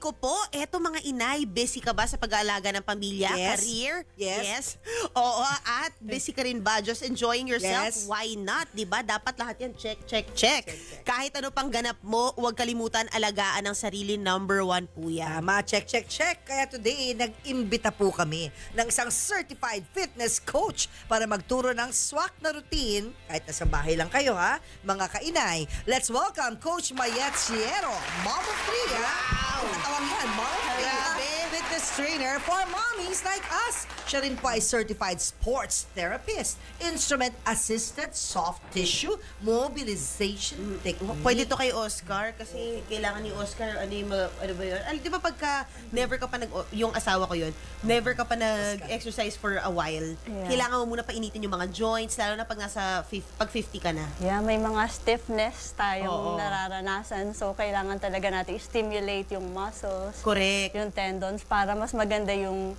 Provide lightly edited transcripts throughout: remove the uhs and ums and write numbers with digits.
ko po, eto mga inay, busy ka ba sa pag-aalaga ng pamilya, Yes. career? Yes. Oo, at busy ka rin ba? Just enjoying yourself? Yes. Why not? Diba? Dapat lahat yan check. Kahit ano pang ganap mo, huwag kalimutan alagaan ang sarili, number 1 po yan. Tama, check. Kaya today, nag-imbita po kami ng isang certified fitness coach para magturo ng swak na routine, kahit nasa bahay lang kayo ha, mga kainay. Let's welcome Coach Mayet Sierro, Mom of 3. Wow! Katawang yan, Mom of 3. Grabe. Fitness trainer for mommies like us. Siya rin po ay certified sports therapist, instrument-assisted soft tissue mobilization technique. Pwede to kay Oscar kasi kailangan ni Oscar ano ba yun? Di ba pagka never ka pa yung asawa ko yun, never ka pa nag-exercise for a while. Yeah. Kailangan mo muna painitin yung mga joints lalo na pag pag 50 ka na. Yeah, may mga stiffness tayong Oo. nararanasan. So, kailangan talaga natin stimulate yung muscles, Correct. yung tendons, para mas maganda yung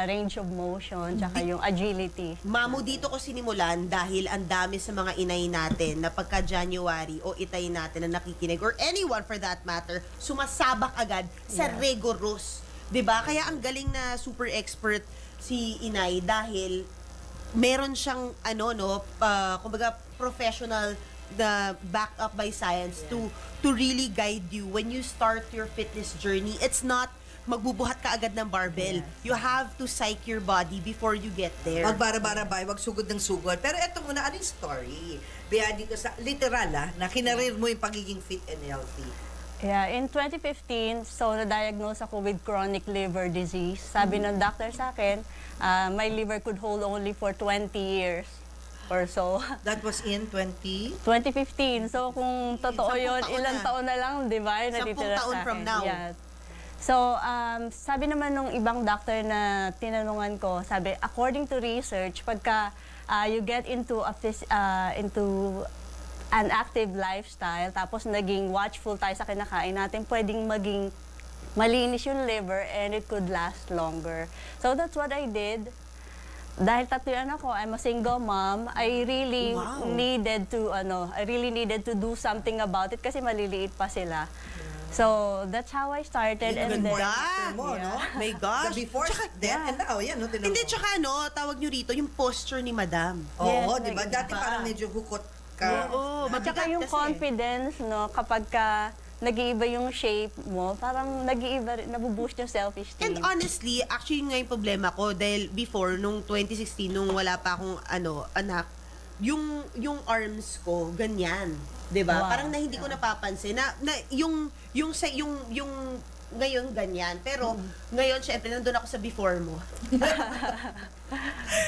range of motion, tsaka yung agility. Mamu, dito ko sinimulan dahil ang dami sa mga inay natin na pagka January o itay natin na nakikinig or anyone for that matter, sumasabak agad sa rigorous. 'Di ba? Kaya ang galing na super expert si inay dahil meron siyang kumbaga professional na backed up by science to really guide you when you start your fitness journey. It's not magbubuhat ka agad ng barbell. You have to psych your body before you get there. Magbara-bara-bay, wag sugod ng sugod. Pero eto muna, anong story? Behind dito sa literal na kinarir mo yung pagiging fit and healthy. Yeah, in 2015, so na-diagnose ako with chronic liver disease. Sabi ng doctor sa akin, my liver could hold only for 20 years or so. That was in 2015. So kung totoo yun, ilang taon na lang, di ba? Natitira taon sa from akin. now. Yeah. So, sabi naman nung ibang doctor na tinanungan ko, sabi, according to research, pagka you get into into an active lifestyle, tapos naging watchful tayo sa kinakain natin, pwedeng maging malinis yung liver and it could last longer. So that's what I did. Dahil tatlo yan ako, I'm a single mom, I really needed to do something about it kasi maliliit pa sila. So, that's how I started. Yun, And then, after mo, no? My gosh. The before, then, and now, yan, no? Tinan Hindi, mo. tsaka tawag nyo rito, yung posture ni Madam. Oo, Yes, di ba? like, Dati diba? parang medyo hukot ka. Oo, at saka mabigat yung kasi. confidence, no, kapag ka nag-iiba yung shape mo, parang nag-iiba, nabuboost yung self-esteem. And honestly, actually nga yung problema ko, dahil before, nung 2016, nung wala pa akong anak, yung arms ko, ganyan. 'Di ba? Wow. Parang hindi ko napapansin na yung ngayon ganyan. Pero ngayon syempre nandun ako sa before mo.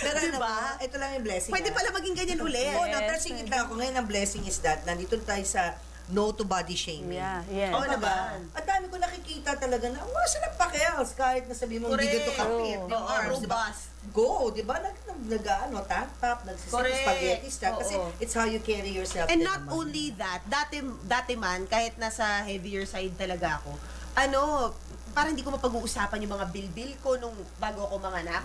Pero ano Diba? ba? Ito lang yung blessing. Pwede ah. pala maging ganyan ulit. Oo, no, pero singit lang ako. Ngayon ang blessing is that nandito tayo sa no to body shaming. Yeah, yes. Oo Diba? naman. At dami ko nakikita talaga na, wala na pakels kahit na sabi mo hindi Correct. ganito kapit. Oo. Yung arms, di ba? Robust. Go, di ba? Tank top, Correct. spaghetti style. Kasi Oo. it's how you carry yourself. And din not naman. only that, dati man, kahit nasa heavier side talaga ako, parang hindi ko mapag-uusapan yung mga bilbil ko nung bago ako manganak.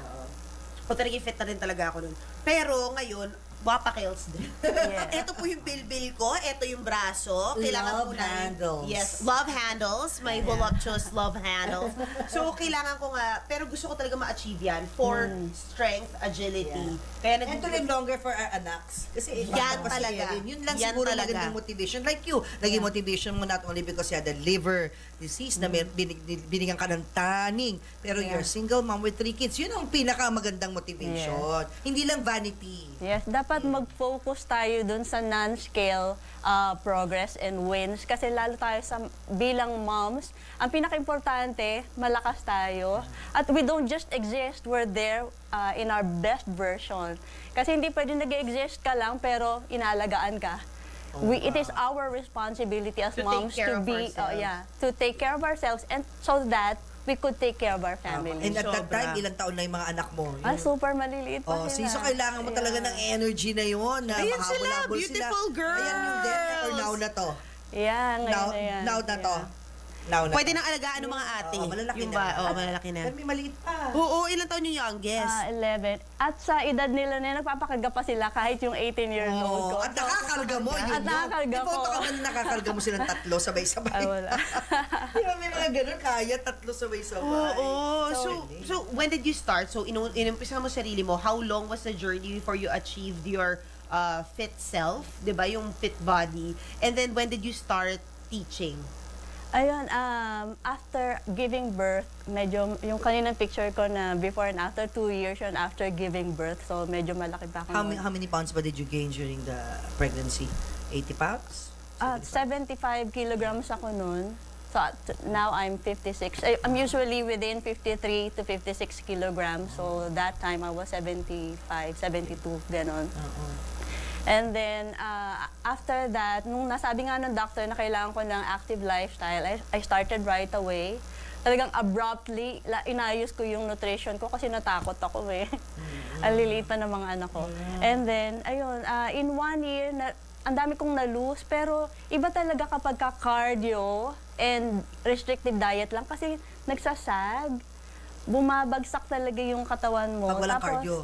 O talagang fit na rin talaga ako nun. Pero ngayon, wapakels din. Yes. Ito po yung bilbil ko, ito yung braso. Kailangan Love po na handles. Yes, love handles. My voluptuous love handles. So, kailangan ko nga, pero gusto ko talaga ma-achieve yan for strength, agility. Kaya And to live longer for our anaks. Kasi Yan bata pa si talaga. Erin. Yun lang Yan siguro talaga. naging motivation. Like you, naging motivation mo not only because you had a liver disease na binigyan ka ng taning. Pero you're single mom with 3 kids. Yun ang pinakamagandang motivation. Hindi lang vanity. Yes, dapat mag-focus tayo dun sa non-scale progress and wins kasi lalo tayo sa bilang moms, ang pinaka-importante, malakas tayo at we don't just exist, we're there in our best version. Kasi hindi pwede nag-exist ka lang pero inalagaan ka. It is our responsibility as To take moms care to of be ourselves. to take care of ourselves and so that we could take care of our family. And at that Sobra. time, ilang taon na yung mga anak mo? Super maliliit pa Oh, sila. so kailangan mo talaga ng energy na yun. Na Ayan sila, mahabol-habol beautiful girls. Ayan yung then or now na to. Yeah, ngayon na yan. Now na to. Yeah. Now na Pwede to. nang alagaan ng mga ate. Oo, malalaki Yung na. malalaki na. Pero may maliit pa. Oo, ilang taon yung youngest? 11. At sa edad nila na yan, nagpapakaga pa sila kahit yung 18-years-old ko. At So, nakakarga mo, yun At nakakarga May photo ko. ka man nakakarga mo silang tatlo sabay-sabay. Ay, wala. Di ba may mga ganun, kaya tatlo sabay-sabay. Oo. So when did you start? So inumpisa mo sarili mo. How long was the journey before you achieved your fit self? 'Di ba? Yung fit body. And then when did you start teaching? Ayun, after giving birth, medyo, yung kaninang picture ko na before and after, 2 years yun after giving birth. So, medyo malaki pa ako. How many pounds ba did you gain during the pregnancy? 80 pounds? 75 kilograms ako noon. So, now I'm 56. I'm usually within 53 to 56 kilograms. So, that time I was 75, 72, ganon. And then, after that, nung nasabi nga ng doctor na kailangan ko ng active lifestyle, I started right away. Talagang abruptly, inayos ko yung nutrition ko kasi natakot ako eh. Ang liliit pa ng mga anak ko. And then, ayun, in 1 year, ang dami kong na-lose, pero iba talaga kapag cardio and restrictive diet lang kasi nagsasag, bumabagsak talaga yung katawan mo. Pag walang Tapos, cardio.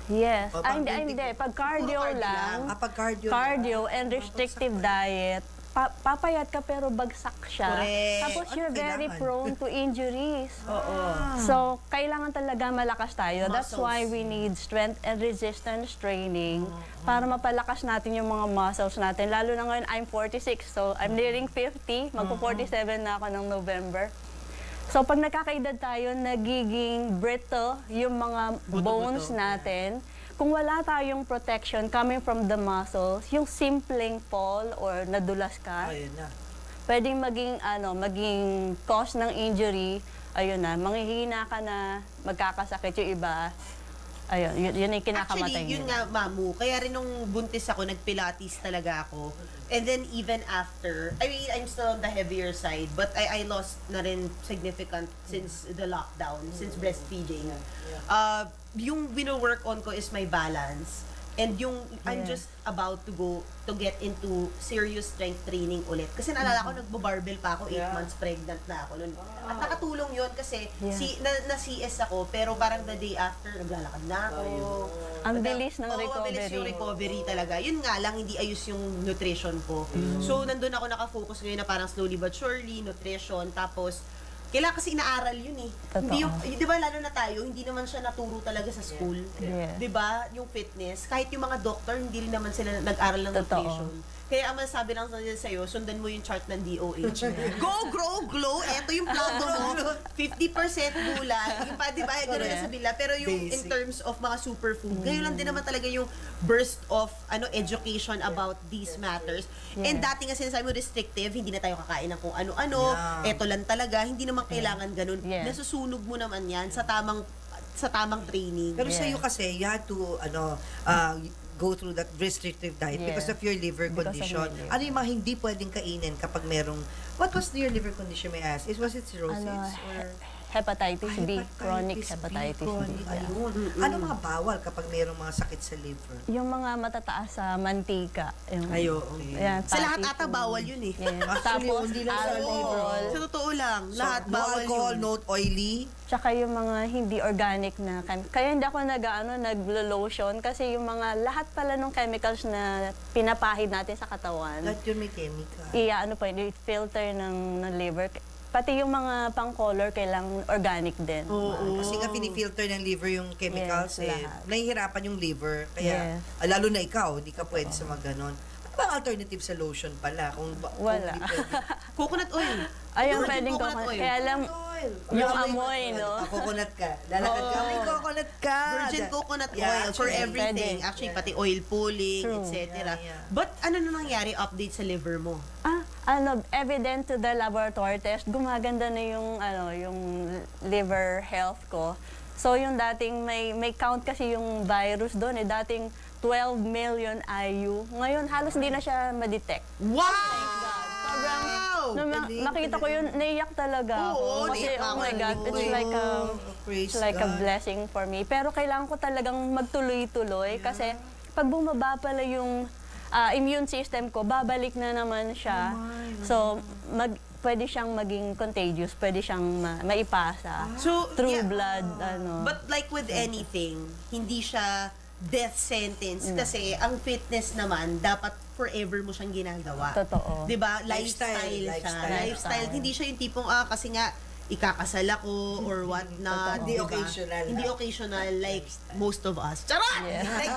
yes. O, Ay, pag hindi. Pag cardio cardio lang, lang. Pag cardio. cardio and restrictive diet, papayat ka pero bagsak siya. Correct. Tapos Ano you're very kailangan? prone to injuries. Oo. So, kailangan talaga malakas tayo. That's Muscles. why we need strength and resistance training para mapalakas natin yung mga muscles natin. Lalo na ngayon, I'm 46. So, I'm nearing 50. Magpo-47 na ako ng November. So, pag nakakaedad tayo, nagiging brittle yung mga bones natin. Kung wala tayong protection coming from the muscles, yung simpleng fall or nadulas ka, Ayun na. pwedeng maging cause ng injury, ayun na, manghihina ka na, magkakasakit yung iba. Ayun, yun yung kinakamatay Actually, yun nila. nga, Mamu. Kaya rin nung buntis ako, nagpilates talaga ako. And then even after, I mean, I'm still on the heavier side, but I lost na rin significant since the lockdown, since breastfeeding. Yung wino-work on ko is my balance. And yung, I'm Yeah. just about to go to get into serious strength training ulit. Kasi naalala ko, nagbo-barbell pa ako, 8 months pregnant na ako nun. At nakatulong yun kasi Yeah. na-CS ako, pero parang the day after, naglalakad na ako. Ang bilis ng Oo, mabilis yung recovery talaga. Yun nga lang, hindi ayos yung nutrition ko. So, nandun ako nakafocus ngayon na parang slowly but surely, nutrition, tapos, kailangan kasi inaaral yun eh. Hindi yung, di ba lalo na tayo, hindi naman siya naturo talaga sa school. Yeah. Di ba? Yung fitness, kahit yung mga doctor, hindi rin naman sila nag-aral ng Totoo. nutrition. Kaya ang masasabi lang sa'yo, sundan mo yung chart ng DOH. Go, grow, glow. Eto yung plano mo. 50% gulay. Yung pa, di ba? Gano'n na sa bila. Pero yung in Basic. terms of mga superfood, ngayon lang din naman talaga yung burst of education about these matters. And dati nga sinasabi mo restrictive, hindi na tayo kakain ng kung ano-ano. Yeah. Eto lang talaga. Hindi naman kailangan ganun. Yeah. Nasusunog mo naman yan sa tamang training. Pero Yeah. sa'yo kasi, you had to, go through that restrictive diet Yeah. because of your liver Because of condition. my liver. Ano yung mga hindi pwedeng kainin kapag merong, what was your liver condition, may I ask? Was it cirrhosis? or? Hepatitis B, chronic hepatitis B. chronic, Yeah. ayun. Ano mga bawal kapag merong mga sakit sa liver? Yung mga matataas sa mantika. Yung, Ayo. Ayan, Sa lahat fatty ata food. bawal yun eh. Yes. Actually, Tapos, hindi lang sa alcohol. Sa totoo lang, lahat no bawal alcohol, yun. no oily. Tsaka yung mga hindi organic na kaya hindi ako naglo-lotion kasi yung mga lahat pala ng chemicals na pinapahid natin sa katawan, Lahat yun may chemical. filter ng liver. Pati yung mga pang-color kailangan organic din. Kasi nga pinifilter ng liver yung chemicals, Yes, eh. lahat. Nahihirapan yung liver. Kaya, Yes. lalo na ikaw, hindi ka pwede sa mga ganon. Ano ba ang alternative sa lotion pala? Kung Wala. Kung di pwede. Coconut oil. Ayun, Virgin pwedeng coconut oil. Kaya lang, Oil. yung amoy, no? Coconut ka. Lalakad ka, may coconut ka. Virgin coconut Yeah, oil for actually, everything. pwede. Actually, pati oil pulling, True. etc. Yeah. But ano na nangyari update sa liver mo? evident to the laboratory test, gumaganda na yung liver health ko. So yung dating may count kasi yung virus doon dating 12 million IU. Ngayon halos hindi na siya ma-detect. Wow! Sobrang nung Galing, nakita ko yun, naiyak talaga ako. Oo, Kasi naiyak oh my ako. God, it's like Praise it's like a God. blessing for me. Pero kailangan ko talagang magtuloy-tuloy kasi pag bumaba pala yung immune system ko, babalik na naman siya. So, pwede siyang maging contagious, pwede siyang maipasa So, through yeah. blood. But like with anything, hindi siya death sentence kasi ang fitness naman dapat forever mo siyang ginagawa. Totoo. 'Di ba? Lifestyle, Lifestyle siya. lifestyle. Lifestyle. Hindi siya yung tipong, kasi nga, ikakasal ako or what not. Hindi diba? occasional. Hindi occasional like most of us. Charot! Yeah. Like,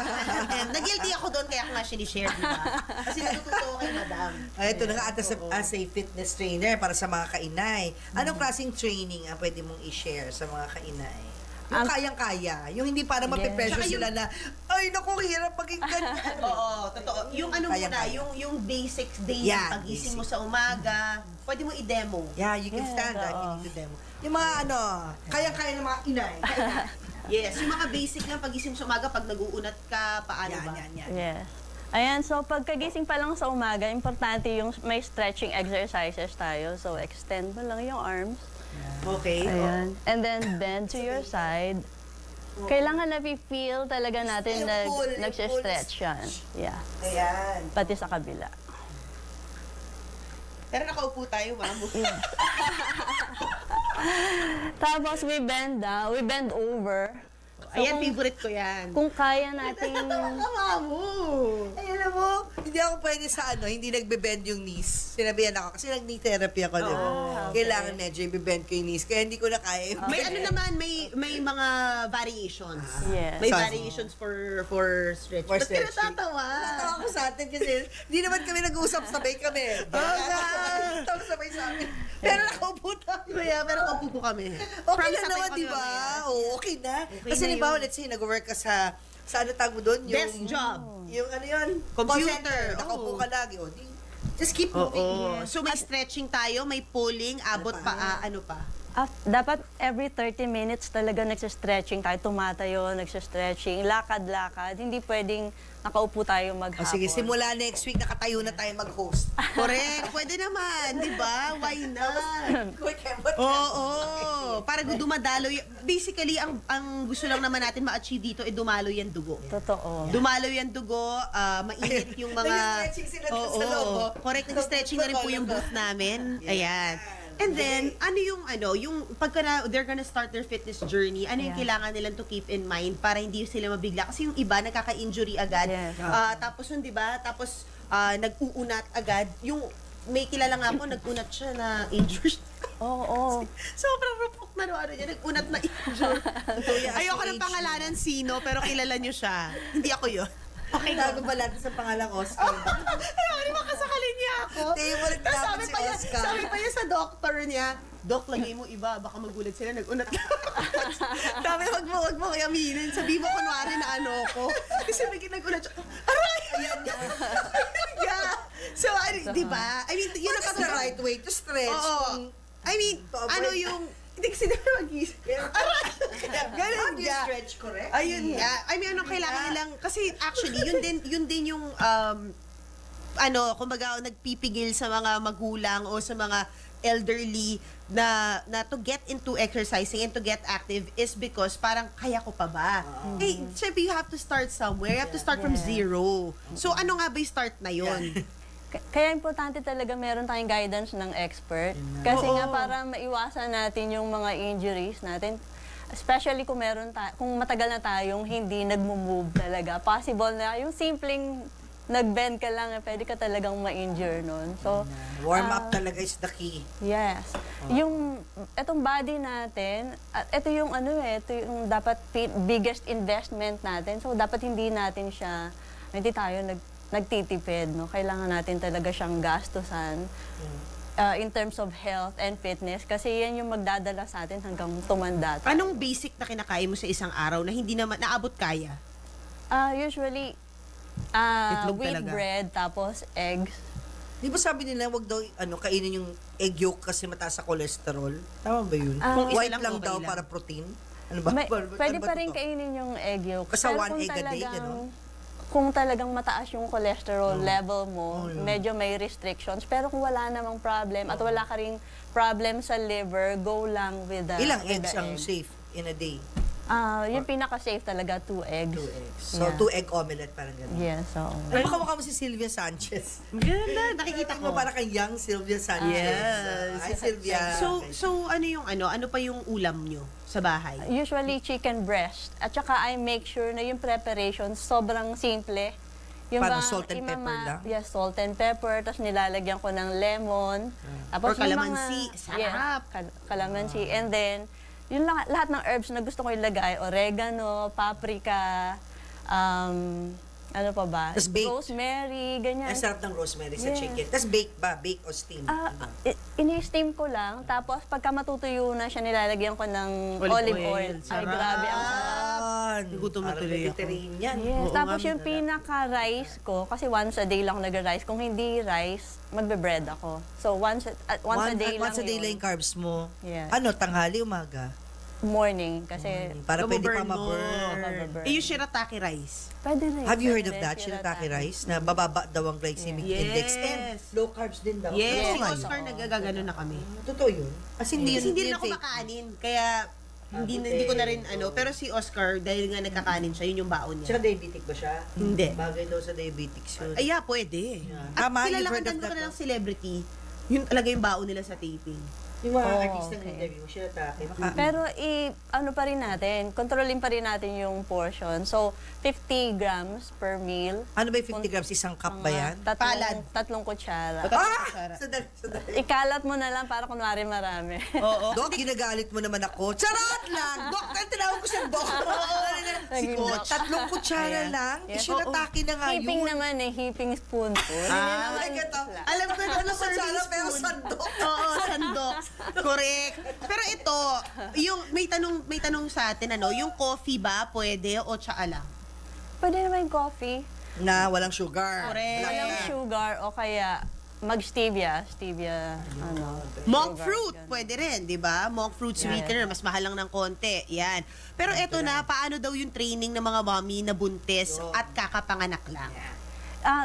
and nag-guilty ako doon kaya ako nga sinishare, diba? Kasi natututo ako kay madam. Ay, ito na nga, as a fitness trainer para sa mga kainay. Anong klaseng training ang pwede mong i-share sa mga kainay? Yung kayang-kaya. Yung hindi parang mapipressure Tsaka sila na, ay, naku, hirap maging ganyan. Oo, totoo. Yung ano muna, Kaya-kaya. yung basics day, Yeah, pagising mo basic. sa umaga, pwede mo i-demo. Yeah, you can Yeah, stand that. You oo. need to demo. Yung mga kayang-kaya ng mga inay. Kainay. Yes, yung mga basic lang pagising mo sa umaga, pag nag-uunat ka, paano ba? Yan. Yes. Ayan, so pagkagising pa lang sa umaga, importante yung may stretching exercises tayo. So extend mo lang yung arms. Okay. Ayan. And then bend to your side. Kailangan na feel talaga natin na Full, nagsi-stretch yan. Yeah. Ayan. Pati sa kabila. Pero nakaupo tayo, mamo. Tapos we bend over. So, Ayan, favorite ko yan. Kung kaya nating... Mamo! Ay, alam mo, hindi ako pwede sa hindi nagbe-bend yung knees. Sinabihan ako, kasi nag-knee therapy ako, di ba? okay. Kailangan medyo i-bend ko yung knees, kaya hindi ko na kaya. May ano naman, may mga variations. Yes. May So, variations for stretch. For Ba't ka stretching. natatawa? Natawa ko sa atin kasi hindi naman kami nag-uusap, sabay kami. Oo nga. Tapos sabay sa amin. Pero nakaupo tayo. Kaya, pero kaupo po kami. Okay Promise na natin naman, kami di ba? mamaya. Oo, okay na. Okay Kasi na di ba, yun. let's say, nag-work ka sa ano tawag mo doon? Desk job. Yung ano yun? Computer. Call center. Nakaupo Oo. ka lagi. O, just keep moving. Oo. So may stretching tayo, may pulling, abot pa, ano pa? Dapat every 30 minutes talaga nagsa-stretching tayo, tumatayo, nagsa-stretching, lakad-lakad. Hindi pwedeng nakaupo tayo O, maghapon. sige, simula next week, nakatayo na tayo mag-host. Correct. Pwede naman, di ba? Why not? Oo. Para dumadalo. Basically, ang gusto lang naman natin ma-achieve dito ay dumalo yung dugo. Totoo. Dumalo yung dugo, mainit yung mga... Nag-stretching sila dun sa loob, oh. Correct, nag-stretching na rin po yung booth namin. Ayan. And then, yung pagka they're gonna start their fitness journey, ano yung Yeah. kailangan nilang to keep in mind para hindi sila mabigla? Kasi yung iba, nagkaka-injury agad. Yes. Tapos yun, di ba? Tapos, nag-uunat agad. Yung, may kilala nga ako, nag-unat siya na injured. Oo. Sobrang rupok na ano niya, nag-unat na injured. Ayoko ng pangalanan sino, pero kilala niyo siya. Hindi ako yun. Okay, tago ba natin sa pangalang Oscar? Ayoko naman kasakalin niya ako. Hindi mo Tapos nagtapon si Oscar. Sabi pa niya sa doctor niya, Dok, lagay mo iba, baka magulat sila, nag-unat ka. Sabi, wag mo aminin. Sabi mo, kunwari na ano ko. Kasi may nag-unat siya, aray! Ayan niya. Yeah. So, di ba? I mean, yun ang What is the right way to stretch? Oo. I mean, To avoid- ano yung, hindi kasi na mag-isip. Aray! Ganun How do you nga. stretch correct? Ayun nga. I mean, anong kailangan nilang, kasi actually, yun din yung, kumbaga, nagpipigil sa mga magulang o sa mga elderly na to get into exercising and to get active is because parang kaya ko pa ba? Eh, syempre you have to start somewhere. You have to start from Yeah. zero. So, ano nga ba yung start na yun? Kaya importante talaga meron tayong guidance ng expert. Kasi Oo. nga para maiwasan natin yung mga injuries natin. Especially kung kung matagal na tayong hindi nagmo-move talaga. Possible na yung simpleng nag-bend ka lang, pwede ka talagang ma-injure nun. So, Warm up talaga is the key. yes. Yung, etong body natin, at ito yung ito yung dapat biggest investment natin. So, dapat hindi tayo nagtitipid, no? Kailangan natin talaga siyang gastusan in terms of health and fitness kasi yan yung magdadala sa atin hanggang tumanda tayo. Anong basic na kinakain mo sa isang araw na hindi naman naabot kaya? Usually, Itlog wheat talaga. bread, tapos eggs. Di ba sabi nila, wag daw kainin yung egg yolk kasi mataas sa cholesterol? Tama ba yun? Kung isa White lang, lang okay daw lang. para protein? Ano ba? Pwede Ano ba pa rin totoo? kainin yung egg yolk. Basta Pero one kung egg a day, talagang- gano'n? Kung talagang mataas yung cholesterol level mo, medyo may restrictions. Pero kung wala namang problem at wala ka ring problem sa liver, go lang with the Ilang with eggs the ang egg. safe in a day? Yung pinaka-safe talaga, 2 eggs. 2 eggs. So, Yeah. 2 egg omelette, parang gano'n. Yes, so. Alam mo, kamukha mo si Sylvia Sanchez. Ganda, nakikita Mo ko. para kay young Sylvia Sanchez. Yes. Hi, Sylvia. So ano pa yung ulam nyo sa bahay? Usually chicken breast. At saka I make sure na yung preparation sobrang simple. Paano, salt and pepper lang? Yes, salt and pepper. Tapos nilalagyan ko ng lemon. Tapos Or yung calamansi. Sarap. Calamansi. And then, yun lang, lahat ng herbs na gusto ko ilagay. Oregano, paprika, ano pa ba? Tas baked. Rosemary, ganyan. Ang sarap ng rosemary sa Yes. chicken. Tapos bake ba? Bake o steam? Ini-steam ko lang. Tapos pagka matutuyo na siya, nilalagyan ko ng olive oil. Ay, Sarap. grabe. Ang sarap. Gutom na Parang tuloy ako. vegetarian. Yes. Oo Tapos nga, yung pinaka-rice ko, kasi once a day lang ako nag-rice. Kung hindi rice, magbe-bread ako. So once a day lang Once a day lang yun. yung carbs mo. Yes. Ano, tanghali, umaga? Morning. Kasi Para pwede pa Maburn mo. ma-burn. Mababurn. Eh, yung shirataki rice. pwede rin. Have you heard pwede of that, rin, shirataki shirataki. rice? Na bababa daw ang glycemic Yes. index. And low carbs din daw. Yes, Oo si nga yun. Oscar nagagano na kami. Totoo yun? As hindi Kasi hindi rin yun ako fake. makanin. Kaya hindi ko na rin pero si Oscar, dahil nga nagkakanin siya, yun yung baon Tsaka niya. diabetic ba siya? Hindi. Bagay daw sa diabetics yun. Ay, pwede. At Tama, you've kilala heard of ko that, na no? ng celebrity, yun talaga yung baon nila sa taping. Yung mga Oh, artistang okay. interview, shirataki. Pero ano pa rin natin, kontrolin pa rin natin yung portion. So, 50 grams per meal. Ano ba yung 50 grams? Isang cup ba yan? Palad. Tatlong kutsara. Sandali, sandali. Ikalat mo na lang para kunwari marami. Oo. Dok, ginagalit mo naman ako. Charot lang! Dok, tinawag ko siya Dok. Si Naging Coach. Doc. 3 kutsara lang. Yeah. Ishirataki na nga yun. Heaping naman heaping spoonful. Hindi naman Like ito. flat. Alam ko ano Kutsara pero sandok. Oo, sandok. Correct. Pero ito, yung may tanong sa atin yung coffee ba pwede o tsaa lang? Pwede naman yung coffee. Na walang sugar. Correct. Black Walang na. sugar o kaya mag-stevia. Stevia, Monk sugar, fruit, ganun. pwede rin, di ba? Monk fruit sweetener, mas mahal lang ng konti. Yan. Pero eto na, paano daw yung training ng mga mommy na buntis at kakapanganak lang?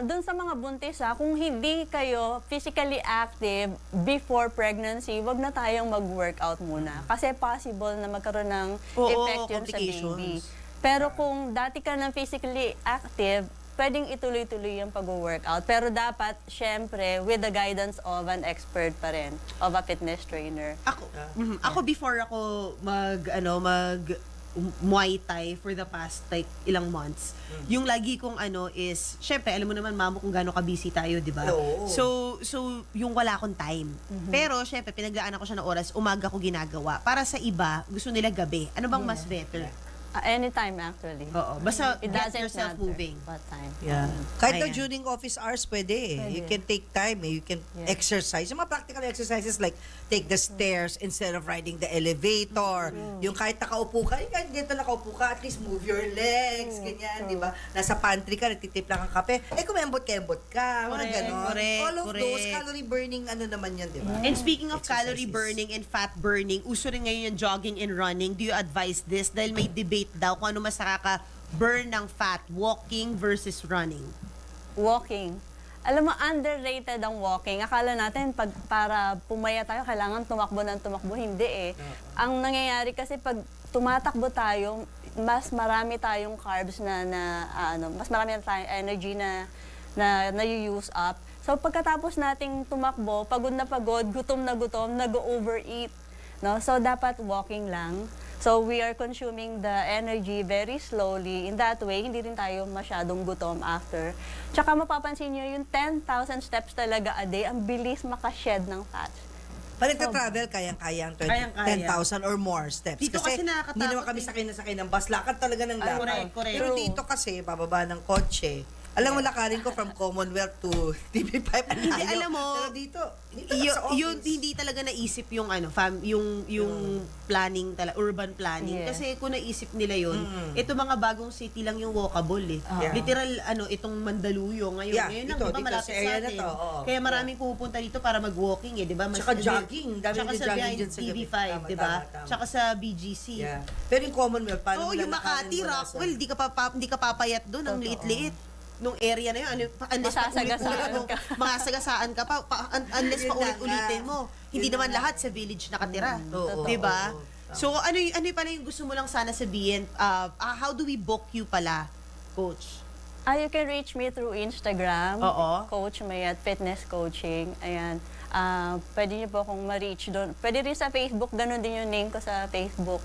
Doon sa mga buntis, kung hindi kayo physically active before pregnancy, wag na tayong mag-workout muna. Kasi possible na magkaroon ng Oo, effect yun sa complications. baby. Pero kung dati ka ng physically active, pwedeng ituloy-tuloy yung pag-workout. Pero dapat, syempre, with the guidance of an expert pa rin, of a fitness trainer. Ako before ako Muay Thai for the past ilang months. Yung lagi kong is, syempre, alam mo naman, mamo, kung gaano ka-busy tayo, di ba? Oo. So, yung wala akong time. Pero, syempre, pinaglaan ako siya ng oras, umaga ko ginagawa. Para sa iba, gusto nila gabi. Ano bang mas better? Anytime, actually. Oo. Basta It get doesn't yourself matter moving. what time. Yeah. Kahit na Ayan. during office hours, pwede eh. You can take time eh. You can Yeah. exercise. Yung mga practical exercises like take the stairs instead of riding the elevator. Yung kahit nakaupo ka, kahit dito nakaupo ka, at least move your legs, ganyan, di ba? Nasa pantry ka, nagtitip lang ang kape. Kung kembot ka, mga Correct, ganon. correct, All of correct. those calorie burning, naman yan, di ba? And speaking of calorie Exercises. burning and fat burning, uso rin ngayon yung jogging and running. Do you advise this? Dahil may debate daw kung ano mas nakaka-burn ng fat, walking versus running. Walking. Alam mo, underrated ang walking. Akala natin, para pumaya tayo, kailangan tumakbo ng tumakbo. Hindi eh. Ang nangyayari kasi pag tumatakbo tayo, mas marami tayong carbs mas marami tayong energy na use up. So pagkatapos nating tumakbo, pagod na pagod, gutom, nag-overeat. No? So dapat walking lang. So we are consuming the energy very slowly. In that way, hindi rin tayo masyadong gutom after. Tsaka mapapansin nyo, yung 10,000 steps talaga a day, ang bilis makashed ng fats. Pag nagta-travel, kayang-kaya ang Kayang-kaya. 10,000 or more steps. Dito kasi nakakatakot hindi naman kami sakay ng bus. Lakad talaga ng lakad. correct, correct. Pero True. dito kasi, bababa ng kotse. Alam mo, lakarin ko from Commonwealth to TV5. Hindi, alam mo, Pero dito sa office. yun hindi talaga naisip yung yung planning urban planning Yeah. kasi kung naisip nila yun ito mga bagong city lang yung walkable eh. Yeah. Literal itong Mandaluyong ngayon Yeah, ngayon dito, lang di ba dito malapit sa sa area na atin. to, oo. Kaya maraming pupunta dito para mag-walking di ba? Tsaka jogging. Dami Tsaka sa nag-jogging behind dyan sa gabi. TV5 Tama, di ba? tama, tama. Tsaka sa BGC. Yeah. Pero yung Commonwealth, paano Oo, nila yung Makati, lakarin mula sa- Rockwell, di ka papayat doon, ang liit-liit. Nung area na yun, unless Masasagasaan ka. masasagasaan ka unless Yun na paulit-ulitin nga. mo. Hindi Yun naman na nga. lahat sa village nakatira. Oo, Di ba? oo, So, ano yung pala yung gusto mo lang sana sabihin? How do we book you pala, Coach? You can reach me through Instagram. Oo. Coach Mayet Fitness Coaching. Ayan. Pwede niyo po akong ma-reach doon. Pwede rin sa Facebook. Ganun din yung name ko sa Facebook.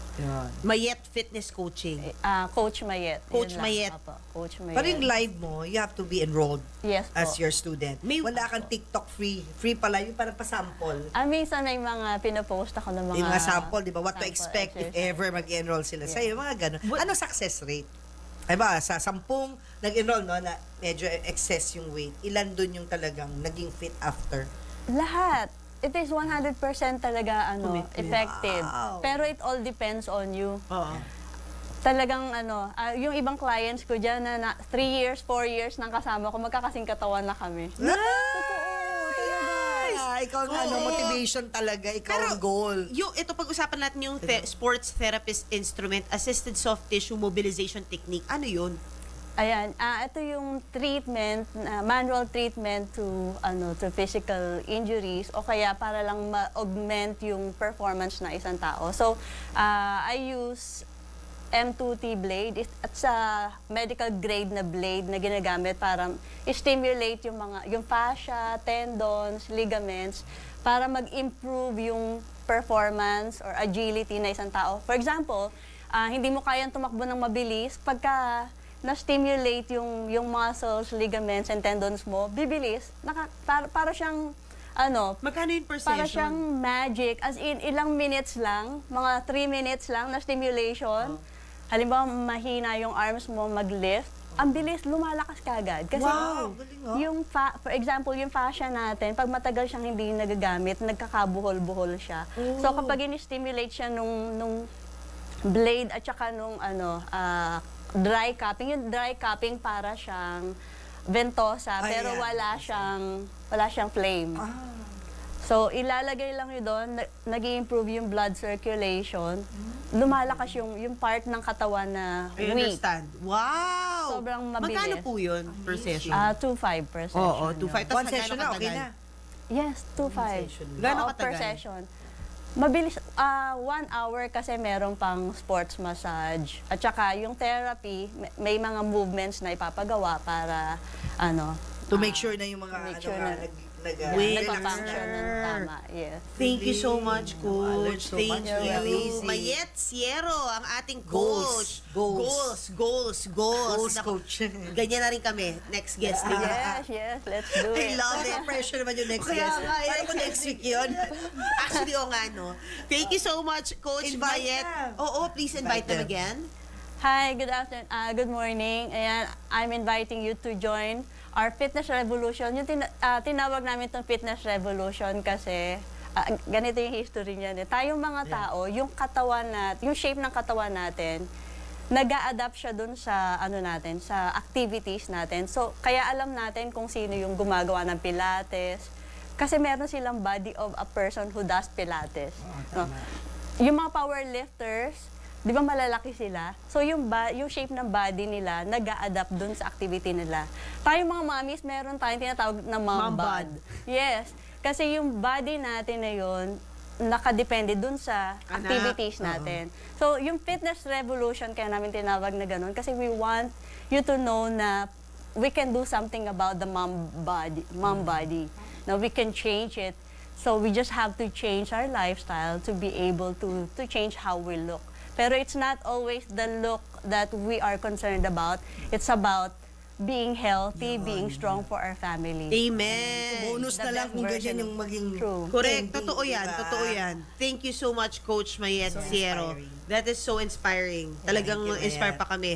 Mayet Fitness Coaching. Coach Mayet. Coach Yun lang. Mayet. Opo, Coach Mayet. Pero yung live mo, you have to be enrolled Yes po. as your student. Wala kang TikTok free. Free pala, yung parang pasample. Minsan may mga pinopost ako ng mga... Yung mga sample, di ba? What to sample expect if exercise. ever mag-enroll sila sa'yo. Mga ganun. Ano success rate? Ay ba, sa 10 nag-enroll, no, na medyo excess yung weight, ilan dun yung talagang naging fit after? Lahat. It is 100% talaga effective. Wow. Pero it all depends on you. Oo. Talagang yung ibang clients ko dyan na 3 years, 4 years nang kasama ko, magkakasing katawan na kami. Ikaw ang Oo. motivation talaga, ikaw ang goal. Ito pag-usapan natin yung sports therapist instrument, assisted soft tissue mobilization technique. Ano yun? Ayan, ito yung treatment, manual treatment to physical injuries o kaya para lang ma-augment yung performance ng isang tao. So, I use M2T blade. It's a medical grade na blade na ginagamit para stimulate yung fascia, tendons, ligaments para mag-improve yung performance or agility na isang tao. For example, hindi mo kayang tumakbo ng mabilis pagka na-stimulate yung muscles, ligaments, and tendons mo, bibilis. Para siyang Magkano yung per para session? siyang magic. As in, ilang minutes lang, mga 3 minutes lang na stimulation. Halimbawa, mahina yung arms mo mag-lift. Ang bilis, lumalakas ka agad. Kasi Wow, galing, for example, yung fascia natin, pag matagal siyang hindi nagagamit, nagkakabuhol-buhol siya. So kapag in-stimulate siya nung blade at saka nung dry cupping, yung dry cupping para siyang ventosa, pero wala siyang flame. So, ilalagay lang yun doon, nag-i-improve yung blood circulation, lumalakas yung part ng katawan na I weak. understand. Wow! Sobrang mabilis. Magkano po yun per session? 2.5 per session. Oo, 2.5. Tapos One session na, okay na. Yes, 2.5. Gaano Oo, katagal? per session. Mabilis, 1 hour kasi meron pang sports massage. At saka yung therapy, may mga movements na ipapagawa para To make sure na yung mga make sure na- nagpa-function ng tama. Yes. Thank you so much, I learned Coach. so Thank much. you. Amazing. Mayet Sierro, ang ating Goals. coach. Goals. Goals, Naku, coach. Ganyan na rin kami. Next guest. Yes, let's do I it. love it. Pressure naman yung next Kaya guest. nga, eh. Parang ko next week yun. Actually, o nga, no. Thank you so much, Coach Invite Mayet. them. Oo, please invite them Invite them. again. Hi, good afternoon. Good morning. Ayan, I'm inviting you to join our Fitness Revolution. Yung tinawag namin itong Fitness Revolution kasi ganito yung history niyan. Tayong mga tao, yung katawan natin, yung shape ng katawan natin, nag-a-adapt siya dun sa natin, sa activities natin. So, kaya alam natin kung sino yung gumagawa ng Pilates. Kasi meron silang body of a person who does Pilates. No? Yung mga powerlifters, di ba malalaki sila? So yung shape ng body nila, nag-a-adapt dun sa activity nila. Tayong mga mommies, meron tayong tinatawag na mom bod. Yes. Kasi yung body natin na yun, nakadepende dun sa activities natin. So yung fitness revolution, kaya namin tinawag na ganun, kasi we want you to know na we can do something about the mom body. Now we can change it. So we just have to change our lifestyle to be able to change how we look. Pero it's not always the look that we are concerned about. It's about being healthy, being strong for our family. Amen. Bonus The na lang best kung version ganyan yung maging True. Correct. trending, Totoo yan. diba? Totoo yan. Thank you so much, Coach Mayet Sierro. inspiring. That is so inspiring. Talagang Thank you, inspire Mayet. pa kami.